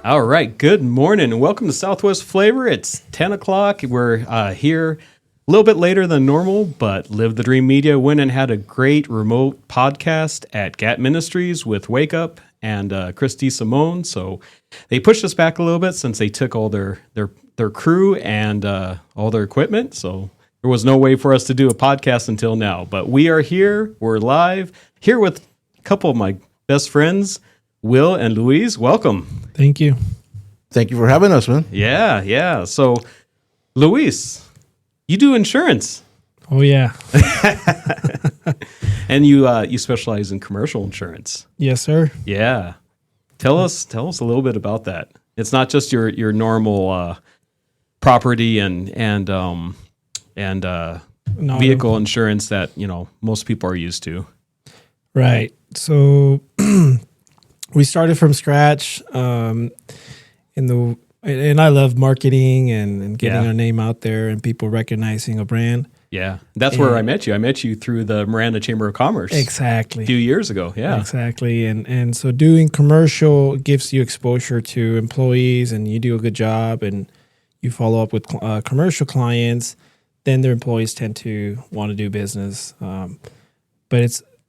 All right. Good morning. Welcome to Southwest Flavor. It's 10 o'clock. We're here a little bit later than normal, but Live the Dream Media went and had a great remote podcast at GAT Ministries with Wake Up and Christy Simone. So they pushed us back a little bit since they took all their crew and all their equipment. So there was no way for us to do a podcast until now. But we are here. We're live here with a couple of my best friends, Will and Luis. Welcome. Thank you. Thank you for having us, man. Yeah. So, Luis, you do insurance. Oh, yeah. And you specialize in commercial insurance. Yes, sir. Yeah. Tell us a little bit about that. It's not just your normal property and vehicle insurance that, most people are used to. Right. So we started from scratch. And I love marketing and getting our name out there and people recognizing a brand. Yeah. That's where I met you. I met you through the Miranda Chamber of Commerce. Exactly. A few years ago. Yeah. Exactly. And so doing commercial gives you exposure to employees and you do a good job and you follow up with commercial clients, then their employees tend to want to do business. But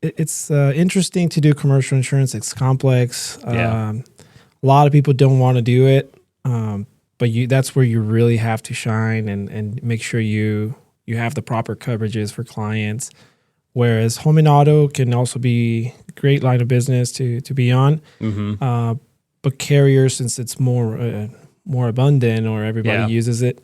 it's interesting to do commercial insurance. It's complex. A lot of people don't want to do it, but that's where you really have to shine and make sure you have the proper coverages for clients. Whereas home and auto can also be a great line of business to be on. Mm-hmm. But carriers, since it's more abundant or everybody uses it,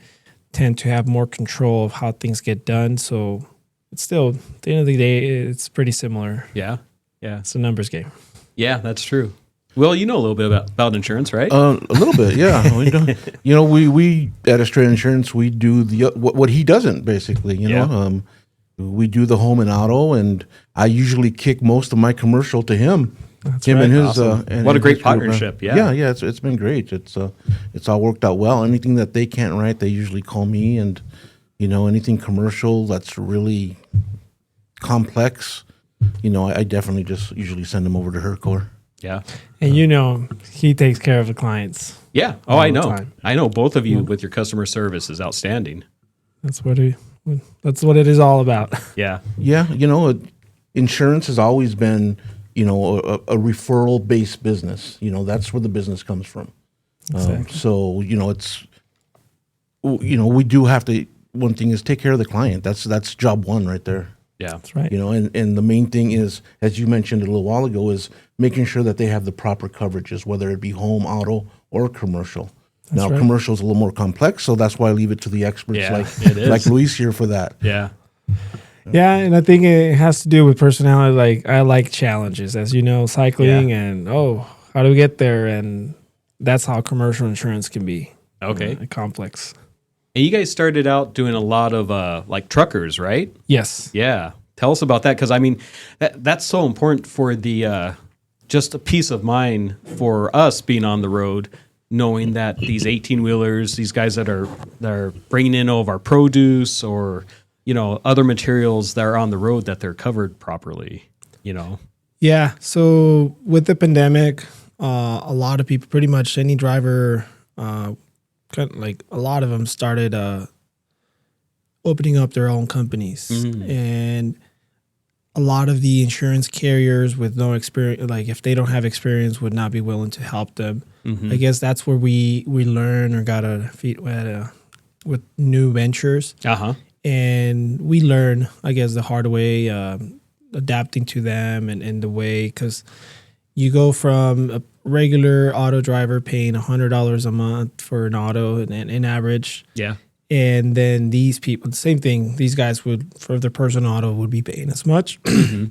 tend to have more control of how things get done. So it's still, at the end of the day, it's pretty similar. Yeah. It's a numbers game. Yeah, that's true. Well, you know a little bit about insurance, right? A little bit, yeah. We at Australian Insurance, we do what he doesn't, basically. We do the home and auto, and I usually kick most of my commercial to him. That's him right. and his. Awesome. What a great partnership! Yeah. It's been great. It's all worked out well. Anything that they can't write, they usually call me, and anything commercial that's really complex, I definitely just usually send them over to Hercor. Yeah. And he takes care of the clients. Yeah. Oh, I know. I know both of you with your customer service is outstanding. That's what it is all about. Yeah. Yeah. Insurance has always been, a referral-based business. That's where the business comes from. Exactly. So, we do have to, one thing is take care of the client. That's job one right there. Yeah. That's right. And the main thing is, as you mentioned a little while ago, is making sure that they have the proper coverages, whether it be home, auto, or commercial. Now, commercial is a little more complex, so that's why I leave it to the experts like Luis here for that. Yeah. Yeah, and I think it has to do with personality. Like, I like challenges, as you know, cycling and, how do we get there? And that's how commercial insurance can be. Okay. Complex. And you guys started out doing a lot of like truckers, right? Yes. Yeah. Tell us about that, because that's so important for the just a peace of mind for us being on the road, knowing that these 18-wheelers, these guys that are bringing in all of our produce or other materials that are on the road, that they're covered properly. Yeah. So with the pandemic, a lot of people, pretty much any driver, a lot of them started opening up their own companies. Mm-hmm. And a lot of the insurance carriers with no experience, like if they don't have experience, would not be willing to help them. Mm-hmm. I guess that's where we learn or got our feet wet with new ventures. Uh-huh. And we learn, I guess, the hard way, adapting to them and the way, because you go from a regular auto driver paying $100 a month for an auto in average. Yeah. And then these people, the same thing, these guys would, for their personal auto, would be paying as much. Mm-hmm.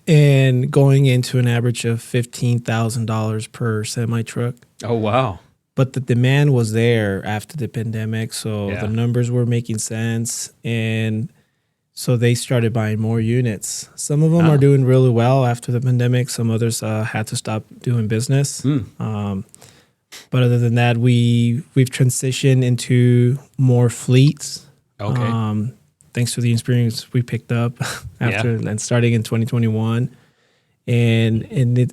And going into an average of $15,000 per semi-truck. Oh, wow. But the demand was there after the pandemic, so the numbers were making sense. And so they started buying more units. Some of them are doing really well after the pandemic. Some others had to stop doing business. But other than that, we've transitioned into more fleets. Thanks to the experience we picked up after and starting in 2021. and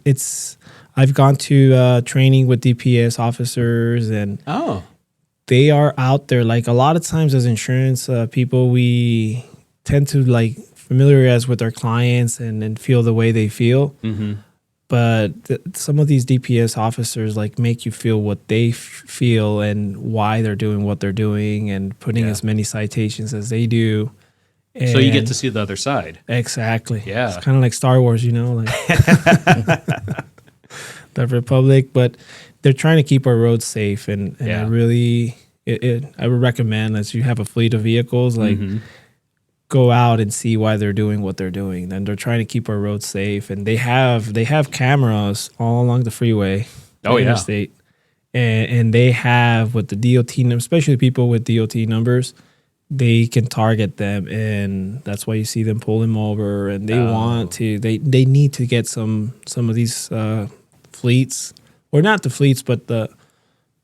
it's I've gone to training with DPS officers, and they are out there. Like a lot of times as insurance people, we tend to like familiarize with our clients and feel the way they feel. Mm-hmm. But some of these DPS officers like make you feel what they feel and why they're doing what they're doing and putting as many citations as they do. And so you get to see the other side. Exactly. Yeah. It's kind of like Star Wars, you know, like the Republic, but they're trying to keep our roads safe. And I really, I would recommend, as you have a fleet of vehicles, like go out and see why they're doing what they're doing. And they're trying to keep our roads safe. And they have cameras all along the freeway, the interstate. And they have with the DOT, especially people with DOT numbers, they can target them, and that's why you see them pull them over. And they want to, they need to get some of these fleets, or not the fleets, but the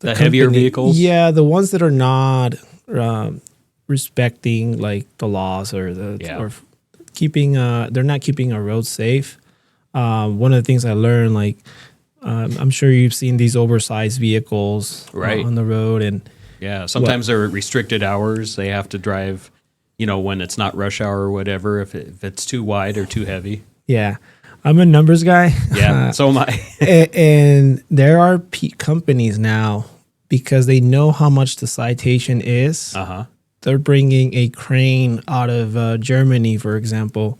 heavier vehicles. Yeah, the ones that are not respecting like the laws or or keeping. They're not keeping our roads safe. One of the things I learned, like I'm sure you've seen these oversized vehicles on the road, and sometimes they're restricted hours. They have to drive, when it's not rush hour or whatever, if it's too wide or too heavy. Yeah. I'm a numbers guy. Yeah, so am I. And there are companies now, because they know how much the citation is. They're bringing a crane out of Germany, for example,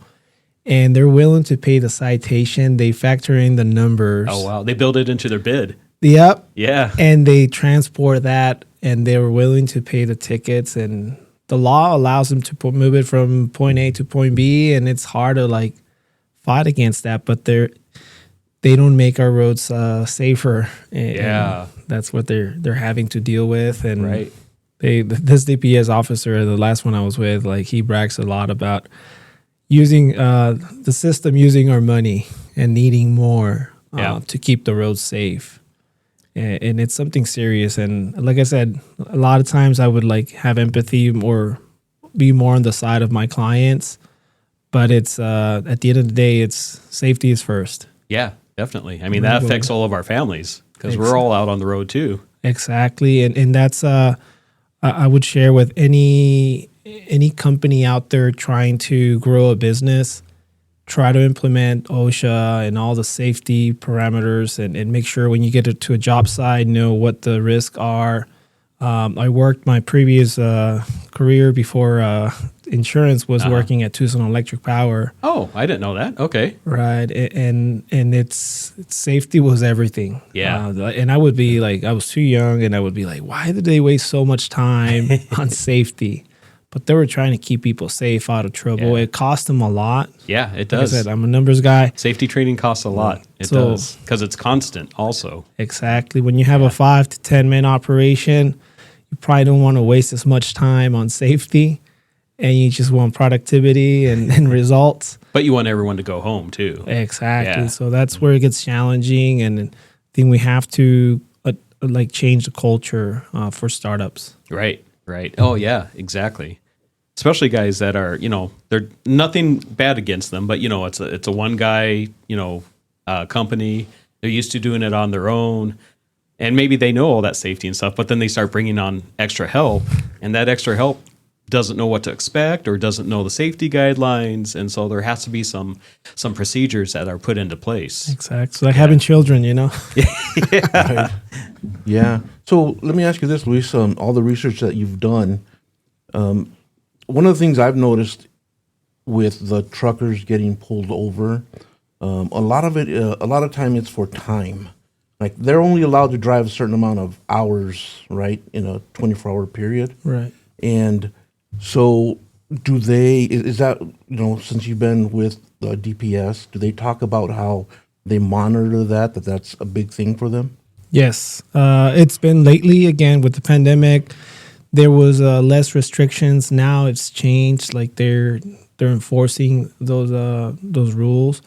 and they're willing to pay the citation. They factor in the numbers. Oh, wow. They build it into their bid. Yep. Yeah. And they transport that, and they were willing to pay the tickets. And the law allows them to move it from point A to point B, and it's hard to like fight against that. But they don't make our roads safer. And that's what they're having to deal with. And this DPS officer, the last one I was with, like he brags a lot about using the system, using our money and needing more to keep the roads safe. And it's something serious. And like I said, a lot of times I would like have empathy or be more on the side of my clients. But it's at the end of the day, it's safety is first. Yeah, definitely. I mean, that affects all of our families because we're all out on the road too. Exactly. And that's I would share with any company out there trying to grow a business, try to implement OSHA and all the safety parameters, and make sure when you get to a job site, know what the risks are. I worked my previous career before insurance was working at Tucson Electric Power. Oh, I didn't know that. Okay. Right. And it's safety was everything. Yeah. And I would be like, I was too young, and I would be like, why did they waste so much time on safety? But they were trying to keep people safe, out of trouble. Yeah. It cost them a lot. Yeah, it does. Like I said, I'm a numbers guy. Safety training costs a lot. It does, because it's constant also. Exactly. When you have a 5 to 10 man operation, you probably don't want to waste as much time on safety, and you just want productivity and results. But you want everyone to go home too. Exactly. Yeah. So that's where it gets challenging, and I think we have to like change the culture for startups. Right. Oh yeah, exactly. Especially guys that are, they're nothing bad against them, but it's a one guy, company. They're used to doing it on their own. And maybe they know all that safety and stuff, but then they start bringing on extra help, and that extra help doesn't know what to expect or doesn't know the safety guidelines, and so there has to be some procedures that are put into place. Exactly. So like having children, Right. Yeah. So let me ask you this, Luis. All the research that you've done, one of the things I've noticed with the truckers getting pulled over, a lot of time it's for time. Like they're only allowed to drive a certain amount of hours, right, in a 24-hour period. Right. And so do they, is that, since you've been with the DPS, do they talk about how they monitor that's a big thing for them? Yes. It's been lately, again, with the pandemic, there was less restrictions. Now it's changed. Like they're enforcing those rules,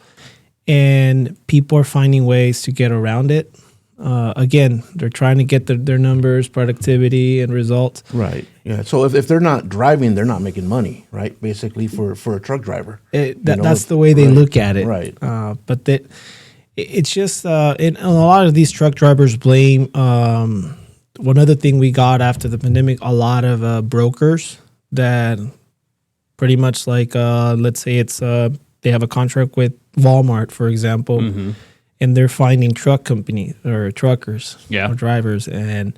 and people are finding ways to get around it. again, they're trying to get their numbers, productivity, and results. Right. Yeah. So if they're not driving, they're not making money, right? Basically, for a truck driver. That's the way they look at it. Right. But it's just and a lot of these truck drivers blame. One other thing we got after the pandemic, a lot of brokers that pretty much like, let's say it's they have a contract with Walmart, for example, and they're finding truck companies or truckers or drivers, and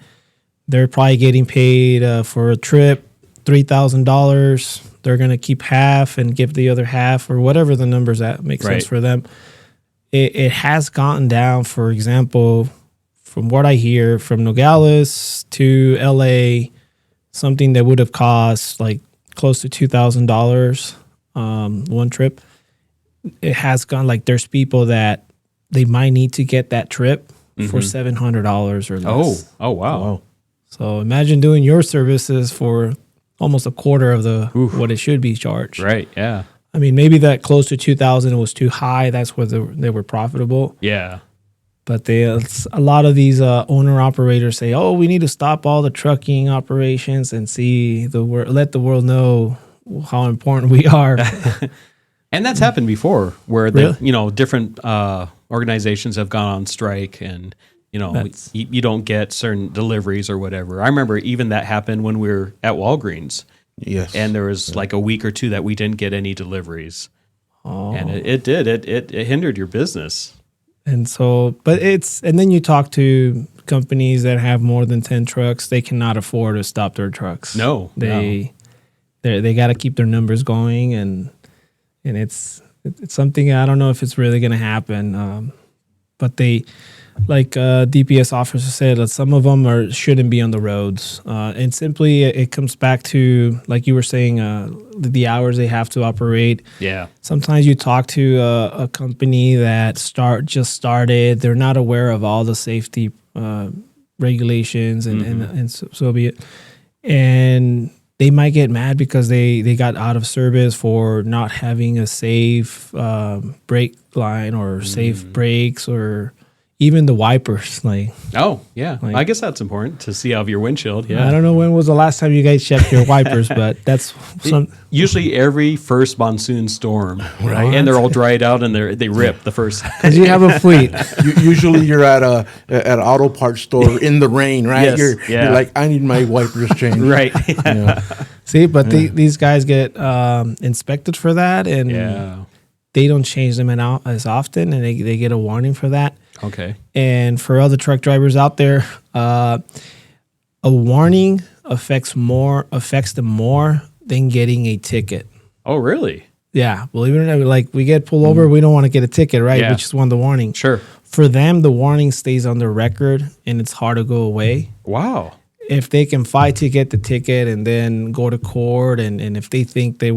they're probably getting paid for a trip $3,000. They're going to keep half and give the other half, or whatever the numbers that make sense for them. It has gotten down, for example, from what I hear, from Nogales to LA, something that would have cost like close to $2,000 one trip. It has gone, like, there's people that they might need to get that trip for $700 or less. Oh, wow. So imagine doing your services for almost a quarter of what it should be charged. Right, yeah. I mean, maybe that close to 2,000 was too high. That's where they were profitable. Yeah. But a lot of these owner operators say, "Oh, we need to stop all the trucking operations and let the world know how important we are." And that's happened before, where different organizations have gone on strike, and you don't get certain deliveries or whatever. I remember even that happened when we were at Walgreens. Yes. And there was like a week or two that we didn't get any deliveries. Oh. And it hindered your business. And so, and then you talk to companies that have more than 10 trucks, they cannot afford to stop their trucks. No. They got to keep their numbers going, and it's something, I don't know if it's really going to happen. But they, like DPS officer said, that some of them shouldn't be on the roads. And simply it comes back to, like you were saying, the hours they have to operate. Yeah. Sometimes you talk to a company that just started. They're not aware of all the safety regulations, and so be it. And they might get mad because they got out of service for not having a safe brake line or safe brakes, or even the wipers. I guess that's important to see out of your windshield. Yeah. I don't know when was the last time you guys checked your wipers, but that's usually every first monsoon storm, right? And they're all dried out and they rip the first. Because you have a fleet. Usually you're at an auto parts store in the rain, right? Yes, you're like, I need my wipers changed, right? See, but these guys get inspected for that, and they don't change them as often, and they get a warning for that. Okay. And for other truck drivers out there, a warning affects them more than getting a ticket. Oh, really? Yeah. Believe it or not, like, we get pulled over, we don't want to get a ticket, right? Yeah. We just want the warning. Sure. For them, the warning stays on the record, and it's hard to go away. Wow. If they can fight to get the ticket and then go to court, and if they think they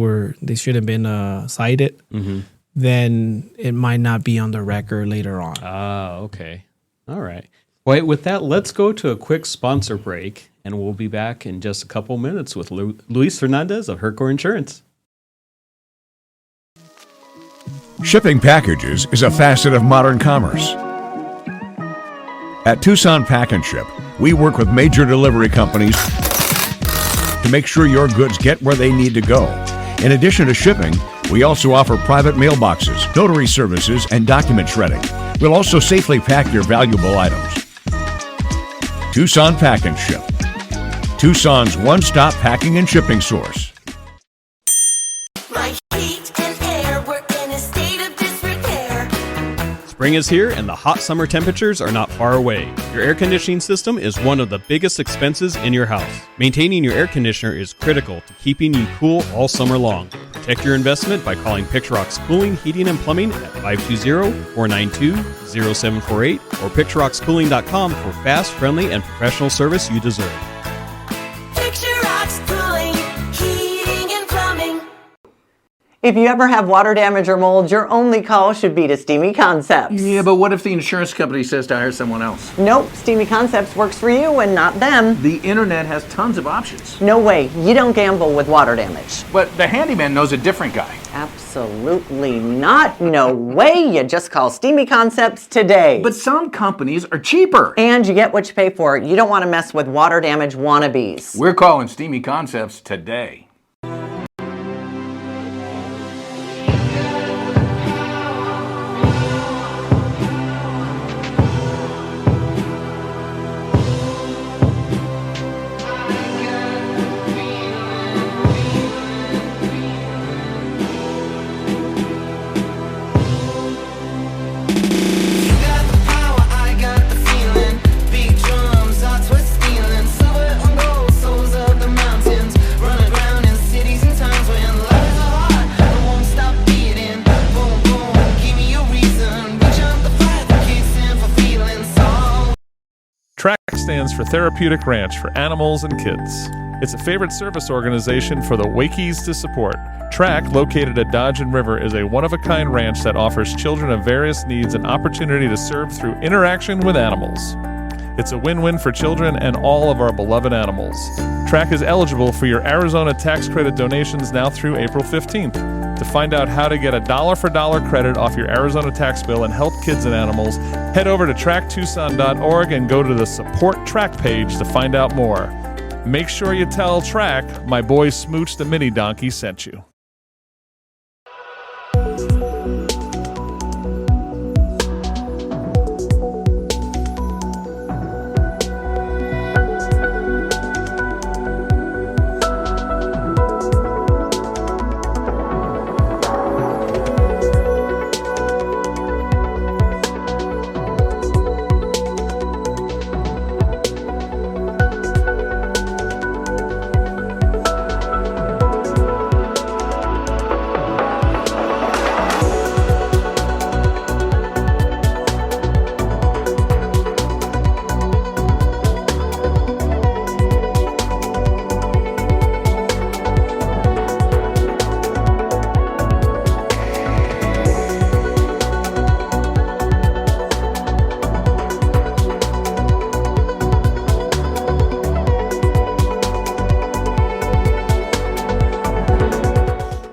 should have been cited, then it might not be on the record later on. Ah, okay. All right. Well, with that, let's go to a quick sponsor break, and we'll be back in just a couple minutes with Luis Hernandez of Hercor Insurance. Shipping packages is a facet of modern commerce. At Tucson Pack and Ship, we work with major delivery companies to make sure your goods get where they need to go. In addition to shipping, we also offer private mailboxes, notary services, and document shredding. We'll also safely pack your valuable items. Tucson Pack and Ship, Tucson's one-stop packing and shipping source. My heat and air were in a state of disrepair. Spring is here, and the hot summer temperatures are not far away. Your air conditioning system is one of the biggest expenses in your house. Maintaining your air conditioner is critical to keeping you cool all summer long. Protect your investment by calling Picturox Cooling, Heating, and Plumbing at 520-492-0748 or picturoxcooling.com for fast, friendly, and professional service you deserve. Picturox Cooling, Heating, and Plumbing. If you ever have water damage or mold, your only call should be to Steamy Concepts. Yeah, but what if the insurance company says to hire someone else? Nope, Steamy Concepts works for you and not them. The internet has tons of options. No way, you don't gamble with water damage. But the handyman knows a different guy. Absolutely not. No way, you just call Steamy Concepts today. But some companies are cheaper. And you get what you pay for. You don't want to mess with water damage wannabes. We're calling Steamy Concepts today. TRAC stands for Therapeutic Ranch for Animals and Kids. It's a favorite service organization for the Wakies to support. TRAC, located at Dodge and River, is a one-of-a-kind ranch that offers children of various needs an opportunity to serve through interaction with animals. It's a win-win for children and all of our beloved animals. TRAC is eligible for your Arizona tax credit donations now through April 15th. To find out how to get a dollar-for-dollar credit off your Arizona tax bill and help kids and animals, head over to TRACTucson.org and go to the Support TRAC page to find out more. Make sure you tell TRAC my boy Smooch the Mini Donkey sent you.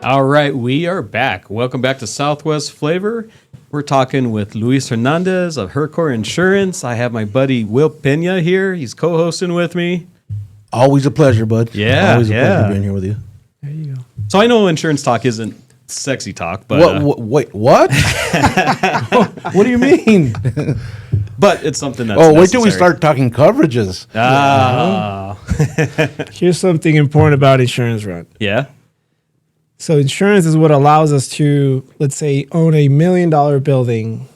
All right, we are back. Welcome back to Southwest Flavor. We're talking with Luis Hernandez of Hercor Insurance. I have my buddy Will Peña here. He's co-hosting with me. Always a pleasure, bud. Yeah, Always a yeah. pleasure being here with you. There you go. So I know insurance talk isn't sexy talk, but Wait, what? What do you mean? but it's something that's Wait till we necessary. start talking coverages. Here's something important about insurance, Ron. Yeah. So insurance is what allows us to, let's say, own $1 million building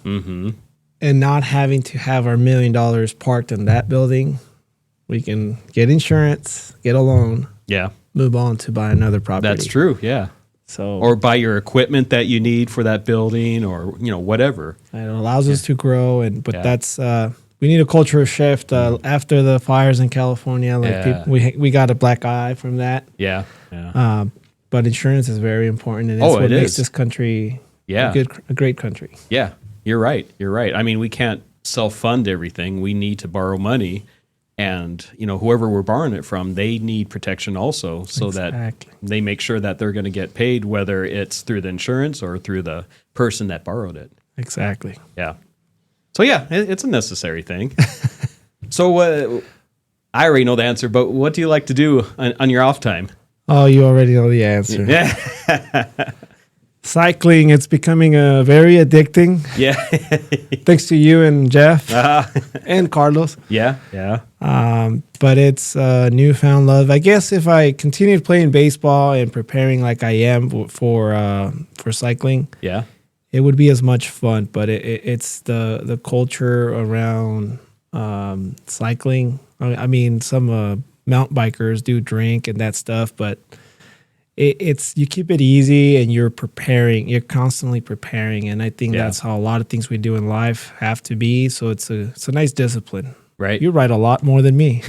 and not having to have our $1 million parked in that building. We can get insurance, get a loan, Yeah. move on to buy another property. That's true. Yeah. So Or buy your equipment that you need for that building or, whatever. it allows us to grow, but Yeah. that's we need a cultural shift after the fires in California. Like Yeah. we got a black eye from that. Yeah. Yeah. But insurance is very important, and it's Oh, what it makes is. this country Yeah. a great country. Yeah, you're right. You're right. I mean, we can't self-fund everything. We need to borrow money, and whoever we're borrowing it from, they need protection also, so that Exactly. they make sure that they're going to get paid, whether it's through the insurance or through the person that borrowed it. Exactly. Yeah. So yeah, it's a necessary thing. So I already know the answer, but what do you like to do on your off time? Oh, you already know the answer. Yeah. Cycling, it's becoming very addicting. Yeah. Thanks to you and Jeff and Carlos. Yeah. Yeah. But it's newfound love. I guess if I continued playing baseball and preparing like I am for cycling, Yeah. it would be as much fun. But it's the culture around cycling. I mean, some mountain bikers do drink and that stuff, but it's you keep it easy and you're preparing. You're constantly preparing, and I think that's how a lot of things we do in life have to be. So it's a nice discipline. Right. You write a lot more than me.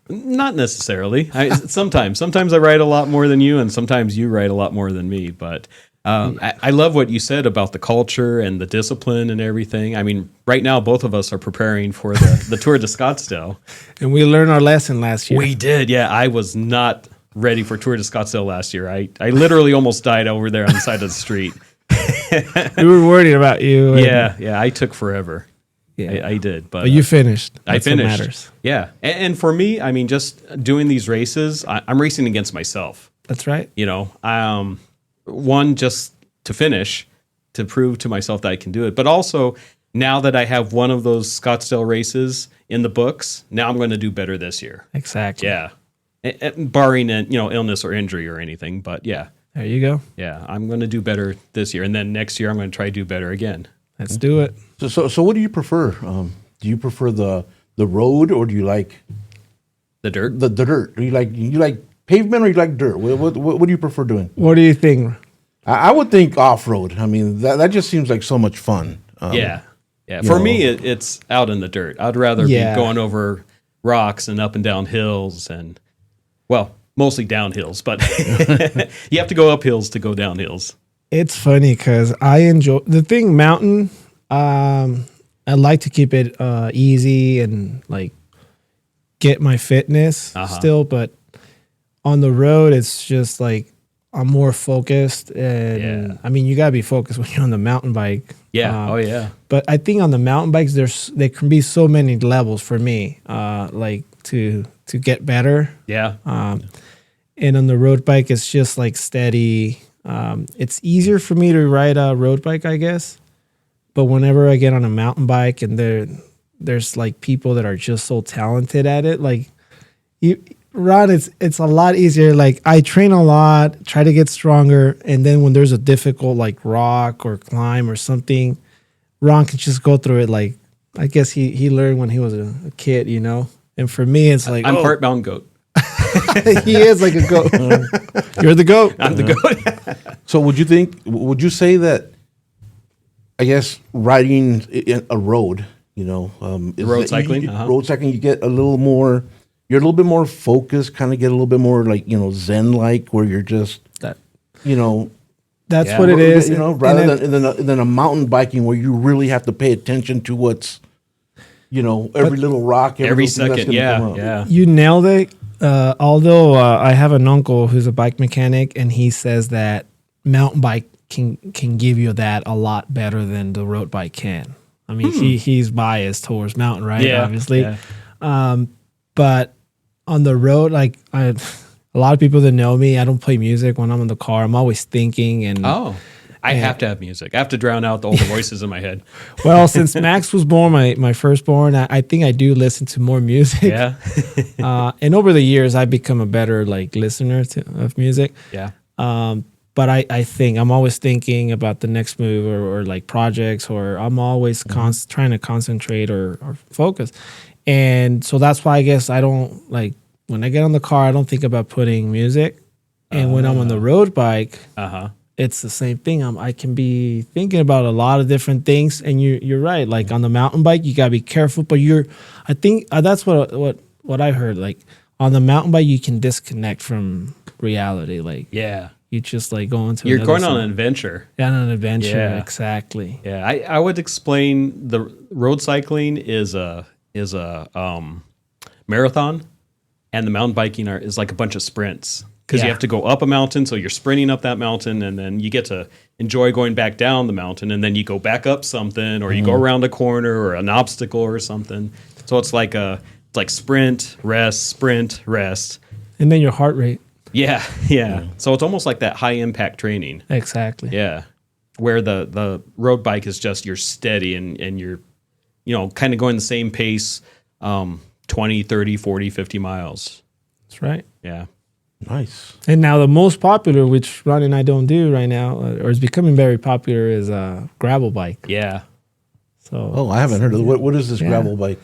Not necessarily. Sometimes I write a lot more than you, and sometimes you write a lot more than me. But I love what you said about the culture and the discipline and everything. I mean, right now, both of us are preparing for the Tour de Scottsdale. And we learned our lesson last year. We did, yeah. I was not ready for Tour de Scottsdale last year. I literally almost died over there on the side of the street. We were worried about you. Yeah, I took forever. Yeah. I did, but But you finished. I That's finished. What matters. Yeah, and for me, I mean, just doing these races, I'm racing against myself. That's right. You know, one, just to finish, to prove to myself that I can do it, but also now that I have one of those Scottsdale races in the books, now I'm going to do better this year. Exactly. Yeah, barring illness or injury or anything, but yeah. There you go. Yeah, I'm going to do better this year, and then next year I'm going to try to do better again. Let's do it. So what do you prefer? Do you prefer the road, or do you like The dirt? the dirt? Do you like pavement, or you like dirt? What do you prefer doing? What do you think? I would think off road. I mean, that just seems like so much fun. Yeah. you For know. me, it's out in the dirt. I'd rather Yeah. be going over rocks and up and down hills and, well, mostly down hills, but you have to go up hills to go down hills. It's funny because I enjoy the thing mountain. I like to keep it easy and like get my fitness still, but on the road, it's just like I'm more focused. And Yeah. I mean, you gotta be focused when you're on the mountain bike. Yeah. Oh, yeah. But I think on the mountain bikes, there can be so many levels for me, like to get better. Yeah. And on the road bike, it's just like steady. It's easier for me to ride a road bike, I guess. But whenever I get on a mountain bike and there's like people that are just so talented at it, like Ron, it's a lot easier. Like I train a lot, try to get stronger, and then when there's a difficult like rock or climb or something, Ron can just go through it. Like I guess he learned when he was a kid, you know. And for me, it's like I'm part bound goat. he is like a goat. You're the goat. I'm the goat. So would you say that, I guess, riding a road, is Road that cycling, road cycling, you get a little more, you're a little bit more focused, kind of get a little bit more like, Zen-like, where you're just, That- you That's Yeah. what it is. rather And than a mountain biking where you really have to pay attention to what's, every little rock, Every little thing that's second. gonna come Yeah. up. Yeah. you nailed it. Although I have an uncle who's a bike mechanic, and he says that mountain bike can give you that a lot better than the road bike can. I mean, he's biased towards mountain, right? Yeah, Obviously. yeah. But on the road, like a lot of people that know me, I don't play music when I'm in the car. I'm always thinking and Oh, I have to have music. I have to drown out all the voices in my head. well, since Max was born, my firstborn, I think I do listen to more music. Yeah. And over the years, I've become a better like listener of music. Yeah. But I think I'm always thinking about the next move or like projects, or I'm always trying to concentrate or focus. And so that's why I guess I don't like when I get on the car, I don't think about putting music. And when I'm on the road bike, it's the same thing. I can be thinking about a lot of different things. And you're right. Like on the mountain bike, you gotta be careful. But I think that's what I heard. Like on the mountain bike, you can disconnect from reality. Like Yeah. you just like go into You're another going on zone. an adventure. on an adventure. Yeah. Exactly. Yeah, I would explain the road cycling is a marathon, and the mountain biking is like a bunch of sprints because you Yeah. have to go up a mountain, so you're sprinting up that mountain, and then you get to enjoy going back down the mountain, and then you go back up something, or you go around a corner or an obstacle or something. So it's like sprint, rest. And then your heart rate. Yeah, yeah. So it's almost like that high impact training. Exactly. Yeah. Where the road bike is just you're steady and you're, kind of going the same pace, 20, 30, 40, 50 miles. That's right. Yeah. Nice. And now the most popular, which Ron and I don't do right now, or is becoming very popular, is a gravel bike. Yeah. So Oh, I haven't heard of it. What is this gravel bike?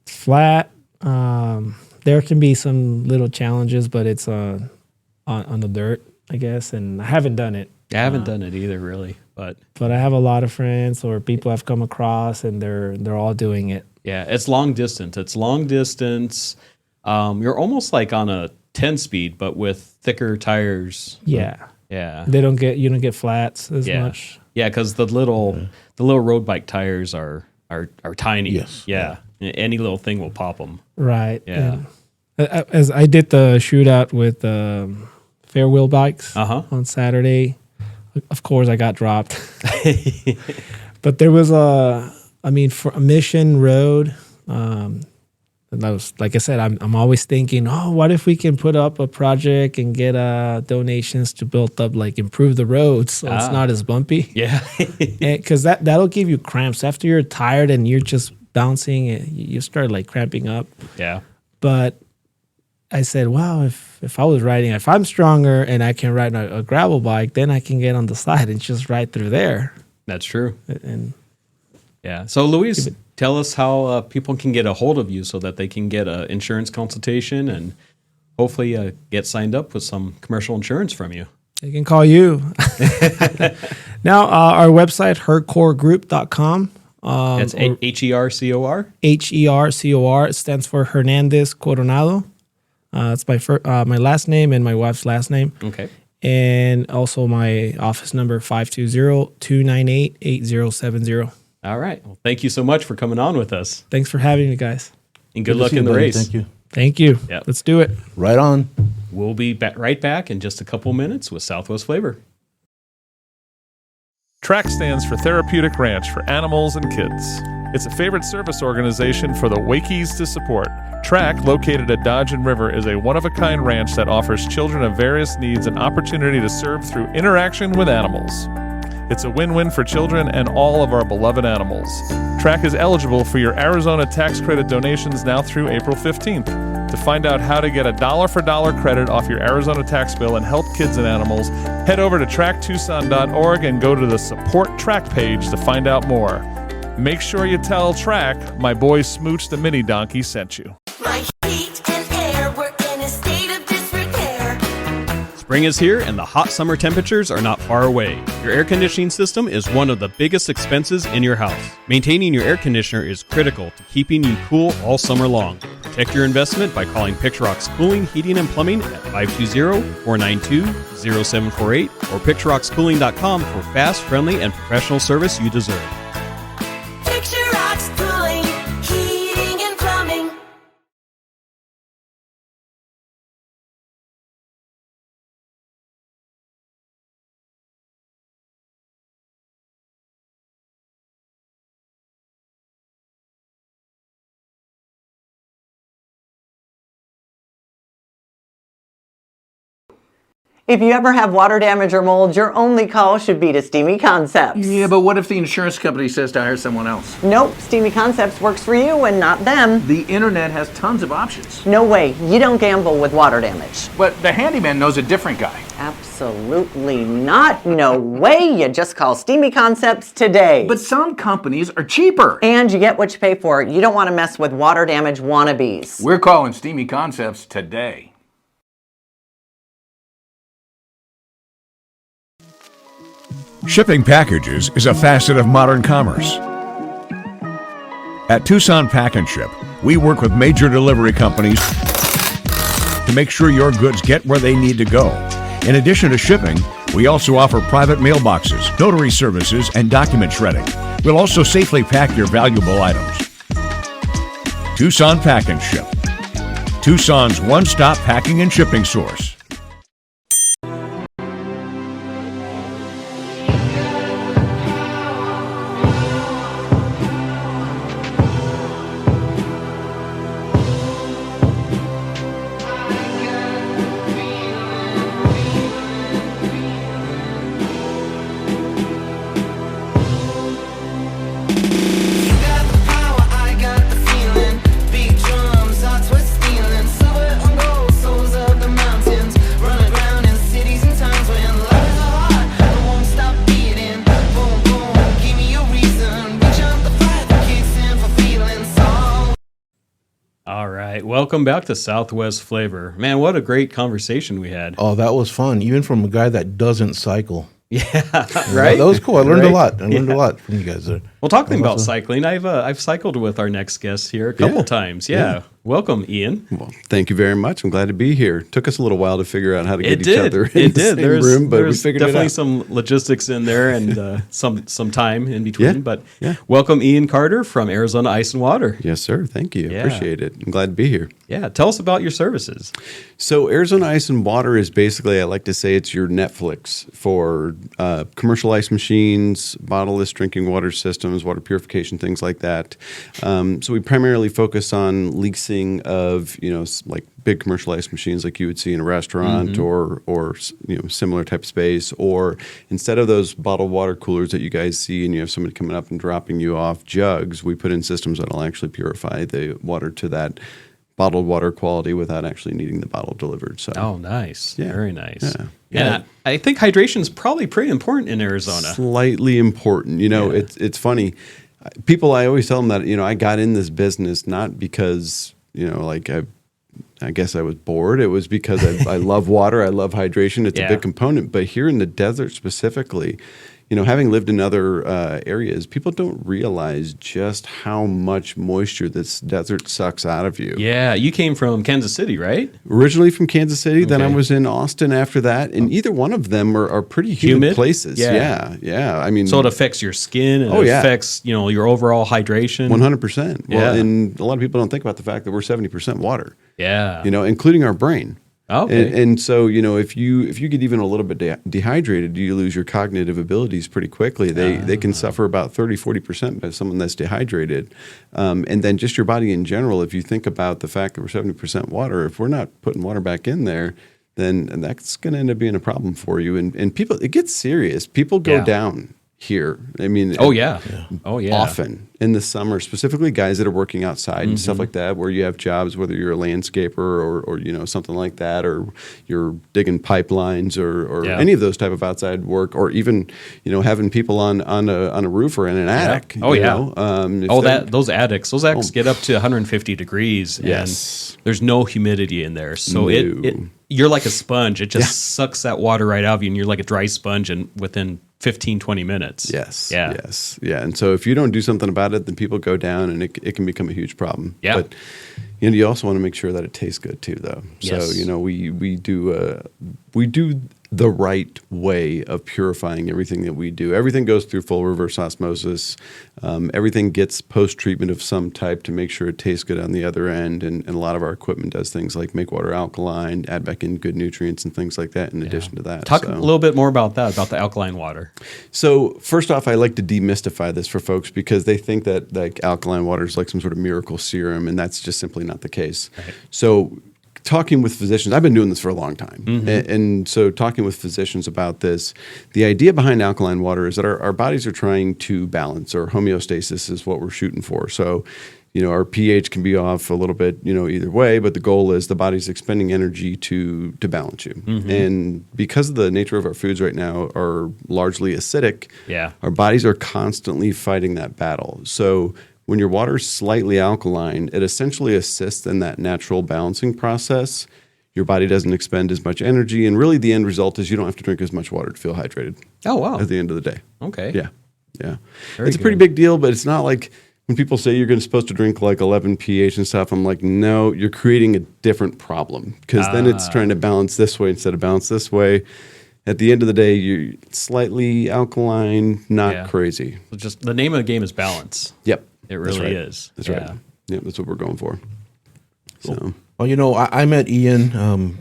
it's flat. There can be some little challenges, but it's on the dirt, I guess. And I haven't done it, I haven't done it either, really. But but I have a lot of friends or people I've come across, and they're all doing it. yeah, it's long distance. You're almost like on a 10 speed, but with thicker tires. Yeah. Yeah. You don't get flats as much. Yeah, because the little road bike tires are tiny. Yes. Yeah. Any little thing will pop them. Right. Yeah. And as I did the shootout with Fair Wheel Bikes on Saturday, of course I got dropped. But there was for a Mission Road, and that was, like I said, I'm always thinking, oh, what if we can put up a project and get donations to build up, like improve the roads so it's not as bumpy. Yeah. Because that'll give you cramps. After you're tired and you're just bouncing, you start like cramping up. Yeah. But I said, wow, if I was riding, if I'm stronger and I can ride a gravel bike, then I can get on the side and just ride through there. That's true. And yeah. So, Luis, tell us how people can get a hold of you so that they can get an insurance consultation and hopefully get signed up with some commercial insurance from you. they can call you. Now, our website, hercorgroup.com. That's Hercor? Hercor. It stands for Hernandez Coronado. It's my last name and my wife's last name. Okay. And also my office number, 520-298-8070. All right. Well, thank you so much for coming on with us. Thanks for having me, guys. And good luck in the race. Thank you. Thank you. Yep. Let's do it. Right on. We'll be right back in just a couple minutes with Southwest Flavor. TRAC stands for Therapeutic Ranch for Animals and Kids. It's a favorite service organization for the Wakies to support. TRAC, located at Dodge and River, is a one-of-a-kind ranch that offers children of various needs an opportunity to serve through interaction with animals. It's a win-win for children and all of our beloved animals. TRAC is eligible for your Arizona tax credit donations now through April 15th. To find out how to get a dollar-for-dollar credit off your Arizona tax bill and help kids and animals, head over to TRACTucson.org and go to the Support TRAC page to find out more. Make sure you tell TRAC my boy Smooch the Mini Donkey sent you. My heat and air were in a state of disrepair. Spring is here and the hot summer temperatures are not far away. Your air conditioning system is one of the biggest expenses in your house. Maintaining your air conditioner is critical to keeping you cool all summer long. Protect your investment by calling Picturox Cooling, Heating, and Plumbing at 520-492-0748 or picturoxcooling.com for fast, friendly, and professional service you deserve. Picture rocks, cooling, heating, and plumbing. If you ever have water damage or mold, your only call should be to Steamy Concepts. Yeah, but what if the insurance company says to hire someone else? Nope, Steamy Concepts works for you and not them. The internet has tons of options. No way, you don't gamble with water damage. But the handyman knows a different guy. Absolutely not. No way, you just call Steamy Concepts today. But some companies are cheaper. And you get what you pay for. You don't want to mess with water damage wannabes. We're calling Steamy Concepts today. Shipping packages is a facet of modern commerce. At Tucson Pack and Ship, we work with major delivery companies to make sure your goods get where they need to go. In addition to shipping, we also offer private mailboxes, notary services, and document shredding. We'll also safely pack your valuable items. Tucson Pack and Ship, Tucson's one-stop packing and shipping source. Welcome back to Southwest Flavor. Man, what a great conversation we had. Oh, that was fun. Even from a guy that doesn't cycle. Yeah, right? That was cool. I learned a Right? lot. I learned a lot from you guys there. Well, talking about cycling, I've cycled with our next guest here a couple Yeah. times. Yeah. Welcome, Ian. Well, thank you very much. I'm glad to be here. Took us a little while to figure out how to get It each other did. in It the did. same room, but we There's figured it definitely out. some logistics in there and some time in between. Yeah. But Yeah. welcome, Ian Carter from Arizona Ice and Water. Yes, sir. Thank you. Yeah. Appreciate it. I'm glad to be here. Yeah. Tell us about your services. So Arizona Ice and Water is basically, I like to say, it's your Netflix for commercial ice machines, bottleless drinking water systems, water purification, things like that. So we primarily focus on leasing of, like big commercial ice machines like you would see in a restaurant or similar type of space. Or instead of those bottled water coolers that you guys see and you have somebody coming up and dropping you off jugs, we put in systems that will actually purify the water to that bottled water quality without actually needing the bottle delivered. So, Oh, nice. Yeah. Very nice. Yeah. Yeah. I think hydration is probably pretty important in Arizona. slightly important. It's funny. People, I always tell them that I got in this business not because I guess I was bored. It was because I love water. I love hydration. It's a big component. But here in the desert specifically, having lived in other areas, people don't realize just how much moisture this desert sucks out of you. Yeah. You came from Kansas City, right? Originally from Kansas City, then I Okay. was in Austin after that, and either one of them are pretty humid places. Yeah. Yeah. I mean, So it affects your skin and Oh, it yeah. affects, your overall hydration. 100%. Well, Yeah. and a lot of people don't think about the fact that we're 70% water. Yeah. Including our brain. Oh, okay. And so, if you get even a little bit dehydrated, you lose your cognitive abilities pretty quickly. They can suffer about 30-40% by someone that's dehydrated. And then just your body in general, if you think about the fact that we're 70% water, if we're not putting water back in there, then that's going to end up being a problem for you. And people, it gets serious. People go Yeah. down here. I mean, Oh, yeah. Oh, yeah. often in the summer, specifically guys that are working outside and stuff like that, where you have jobs, whether you're a landscaper or something like that, or you're digging pipelines or Yeah. any of those type of outside work, or even having people on a roof or in an attic. Oh, you yeah. know? If Oh, they're- those attics get up to 150 degrees. Yes. And there's no humidity in there. So No. you're like a sponge. It just sucks that water right out of you, and you're like a dry sponge within 15, 20 minutes. Yes. Yeah. Yes. Yeah. And so if you don't do something about it, then people go down and it can become a huge problem. Yeah. But you also want to make sure that it tastes good too, though. Yes. So, we do the right way of purifying everything that we do. Everything goes through full reverse osmosis. Everything gets post-treatment of some type to make sure it tastes good on the other end. And a lot of our equipment does things like make water alkaline, add back in good nutrients and things like that in addition to that. Talk So- a little bit more about that, about the alkaline water. So first off, I like to demystify this for folks because they think that like alkaline water is like some sort of miracle serum, and that's just simply not the case. Right. So talking with physicians, I've been doing this for a long time. And so talking with physicians about this, the idea behind alkaline water is that our bodies are trying to balance, or homeostasis is what we're shooting for. So our pH can be off a little bit, either way, but the goal is the body's expending energy to balance you. And because of the nature of our foods right now are largely acidic, Yeah. our bodies are constantly fighting that battle. So when your water is slightly alkaline, it essentially assists in that natural balancing process. Your body doesn't expend as much energy, and really the end result is you don't have to drink as much water to feel hydrated Oh, wow. at the end of the day. Okay. Yeah. Yeah. Very It's a pretty good. big deal, but it's not like when people say you're supposed to drink like 11 pH and stuff, I'm like, no, you're creating a different problem because then it's trying to balance this way instead of balance this way. At the end of the day, you're slightly alkaline, not Yeah. crazy. Just the name of the game is balance. Yep. It That's really right. is. That's Yeah. right. Yep, that's what we're going for. So, Well, I met Ian.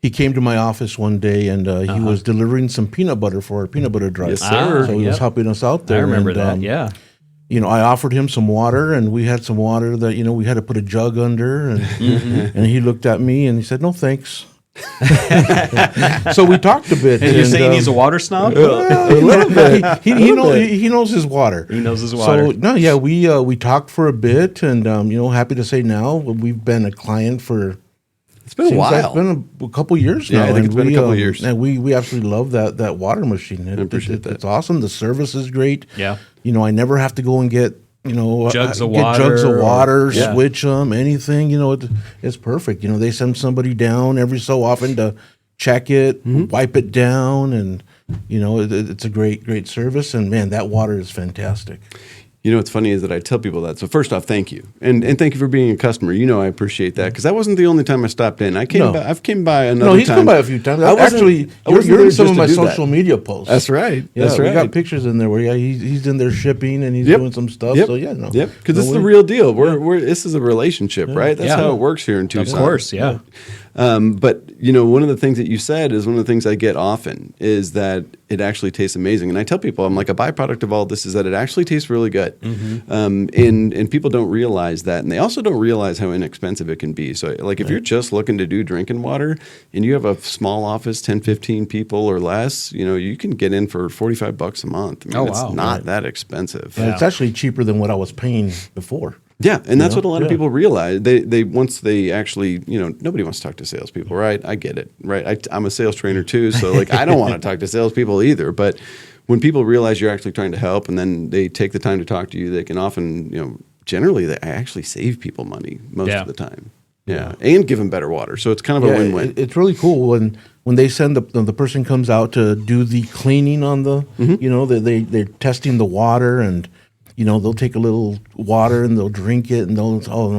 He came to my office one day, and he was delivering some peanut butter for our peanut butter drive. Yes, sir. So he was helping us out there. I remember and, that. Yeah. I offered him some water, and we had some water that we had to put a jug under, and and he looked at me and he said, "No, thanks." So we talked a bit. And you're saying he's a water snob? a little bit. He knows his water. He knows his water. So no, yeah, we talked for a bit, and happy to say now we've been a client for. it's been a Seems like while. It's been a couple years Yeah, now. I think it's and been a couple years. And we absolutely love that water machine. I appreciate that. It's awesome. The service is great. Yeah. I never have to go and get Jugs of get jugs of water water, or- yeah. switch them, anything. It's perfect. They send somebody down every so often to check it, wipe it down, and It's a great service, and man, that water is fantastic. You know, what's funny is that I tell people that. So first off, thank you. And thank you for being a customer. You know, I appreciate that because that wasn't the only time I stopped in. I've came by another time. No, he's come by a few times. Actually, you're in some of my social media posts. That's right. Yeah, That's right. We got pictures in there where he's in there shipping and he's doing some stuff. Yep. So because it's the real deal. This is a relationship, right? That's how it works here in Tucson. Of course, yeah. But one of the things that you said is one of the things I get often is that it actually tastes amazing. And I tell people, I'm like, a byproduct of all this is that it actually tastes really good. And people don't realize that. And they also don't realize how inexpensive it can be. So like if you're just looking to do drinking water and you have a small office, 10, 15 people or less, you can get in for $45 a month. I mean, it's not that expensive. And it's actually cheaper than what I was paying before. Yeah, and that's what a lot of people realize. They once they actually, nobody wants to talk to salespeople, right? I get it, right? I'm a sales trainer too, so like I don't want to talk to salespeople either. But when people realize you're actually trying to help, and then they take the time to talk to you, they can often, generally they actually save people money most of the time. Yeah, and give them better water. So it's kind of a win-win. It's really cool when they send the person comes out to do the cleaning on the, they're testing the water and. They'll take a little water and they'll drink it and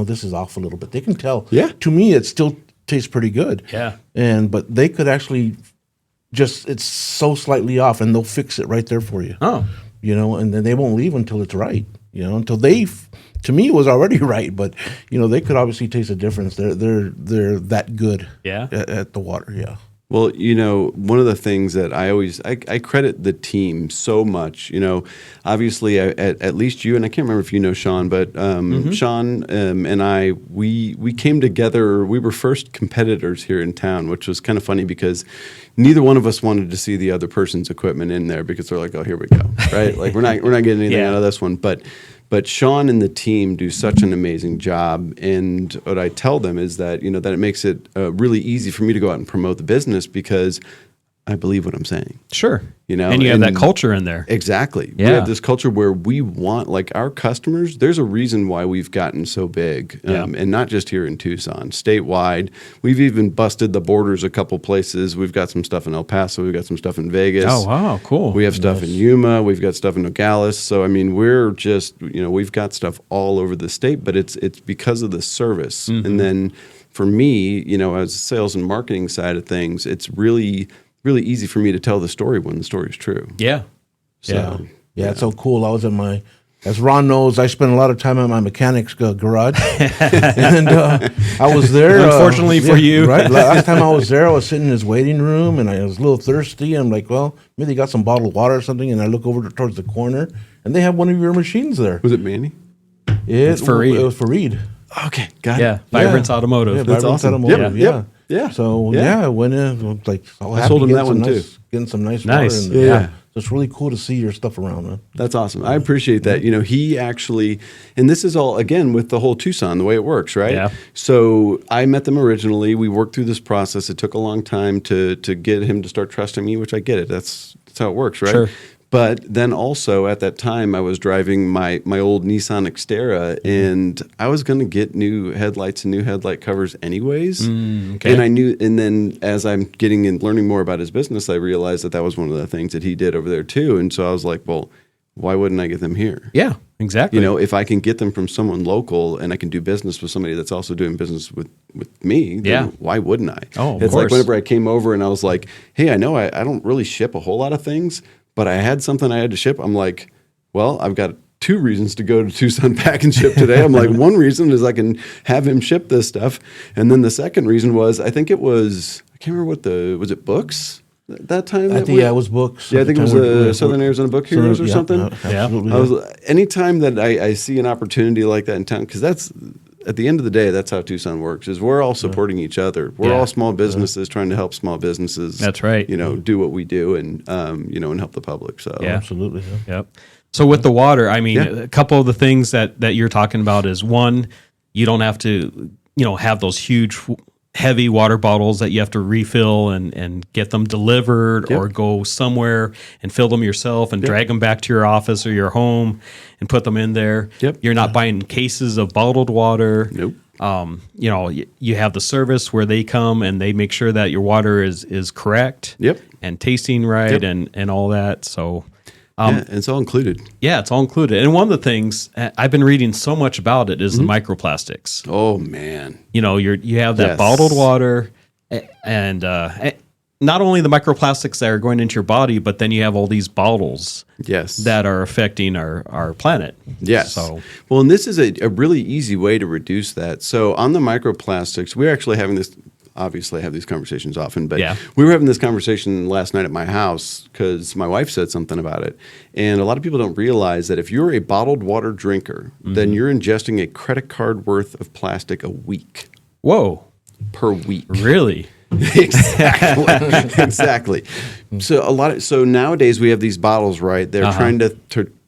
this is off a little bit. They can tell. Yeah. To me, it still tastes pretty good. Yeah. But they could actually it's so slightly off and they'll fix it right there for you. Oh. And then they won't leave until it's right. Until to me, it was already right. But, they could obviously taste a difference. They're that good. Yeah. At the water. Yeah. Well, one of the things that I credit the team so much. Obviously, at least you and I can't remember if you know Sean, but Sean and I we came together. We were first competitors here in town, which was kind of funny because neither one of us wanted to see the other person's equipment in there because they're like, oh, here we go, right? Like we're not getting anything out of this one, But Sean and the team do such an amazing job, and what I tell them is that that it makes it really easy for me to go out and promote the business because I believe what I'm saying. Sure. And you have that culture in there. Exactly. Yeah. We have this culture where we want, like our customers, there's a reason why we've gotten so big. And not just here in Tucson, statewide. We've even busted the borders a couple places. We've got some stuff in El Paso. We've got some stuff in Vegas. Oh, wow. Cool. We have stuff in Yuma. We've got stuff in Nogales. So, I mean, we're just, we've got stuff all over the state, but it's because of the service. And then for me, as a sales and marketing side of things, it's really easy for me to tell the story when the story is true. Yeah. So, yeah, it's so cool. I was as Ron knows, I spent a lot of time at my mechanic's garage. And I was there. Unfortunately for you. Right? Last time I was there, I was sitting in his waiting room and I was a little thirsty. I'm like, well, maybe they got some bottled water or something. And I look over towards the corner and they have one of your machines there. Was it Manny? It's Fareed. It was Fareed. Okay, got it. Vibrance Automotive. Yeah, That's Vibrance awesome. Automotive. Yep. Yeah. So I went in like I sold him that one too. Getting some nice Nice. water in there. Yeah. So it's really cool to see your stuff around, man. That's awesome. I appreciate that. He actually, and this is all, again, with the whole Tucson, the way it works, right? Yeah. So I met them originally. We worked through this process. It took a long time to get him to start trusting me, which I get it. That's how it works, right? Sure. But then also at that time, I was driving my old Nissan Xterra, and I was going to get new headlights and new headlight covers anyways. Okay. And I knew, and then as I'm getting and learning more about his business, I realized that was one of the things that he did over there too. And so I was like, well, why wouldn't I get them here? Yeah, exactly. If I can get them from someone local and I can do business with somebody that's also doing business with me, then why wouldn't I? Oh, of It's course. like whenever I came over and I was like, hey, I know I don't really ship a whole lot of things, but I had something I had to ship. I'm like, well, I've got 2 reasons to go to Tucson Pack and Ship today. I'm like, one reason is I can have him ship this stuff. And then the second reason was, I think it was, I can't remember was it books that time? I think, it was books. Yeah, I think it was Southern Arizona Book Heroes or something. Absolutely. Anytime that I see an opportunity like that in town, because that's, at the end of the day, that's how Tucson works, is we're all supporting each other. We're all small businesses trying to help small businesses. That's right. Do what we do and, and help the public. So Absolutely. Yep. So with the water, I mean, a couple of the things that you're talking about is, one, you don't have to, have those huge, heavy water bottles that you have to refill and get them delivered or go somewhere and fill them yourself and drag them back to your office or your home and put them in there. Yep. You're not buying cases of bottled water. Nope. You have the service where they come and they make sure that your water is correct. Yep. And tasting right Yep. and all that. So, Yeah, it's all included. yeah, it's all included. And one of the things I've been reading so much about it is the microplastics. Oh man. You have that Yes. bottled water, and not only the microplastics that are going into your body, but then you have all these bottles Yes. that are affecting our planet. Yes. So Well, and this is a really easy way to reduce that. So on the microplastics, we're actually having this. Obviously, I have these conversations often, but Yeah. we were having this conversation last night at my house because my wife said something about it. And a lot of people don't realize that if you're a bottled water drinker, then you're ingesting a credit card worth of plastic a week whoa, per week. really? Exactly. So nowadays we have these bottles, right? They're trying to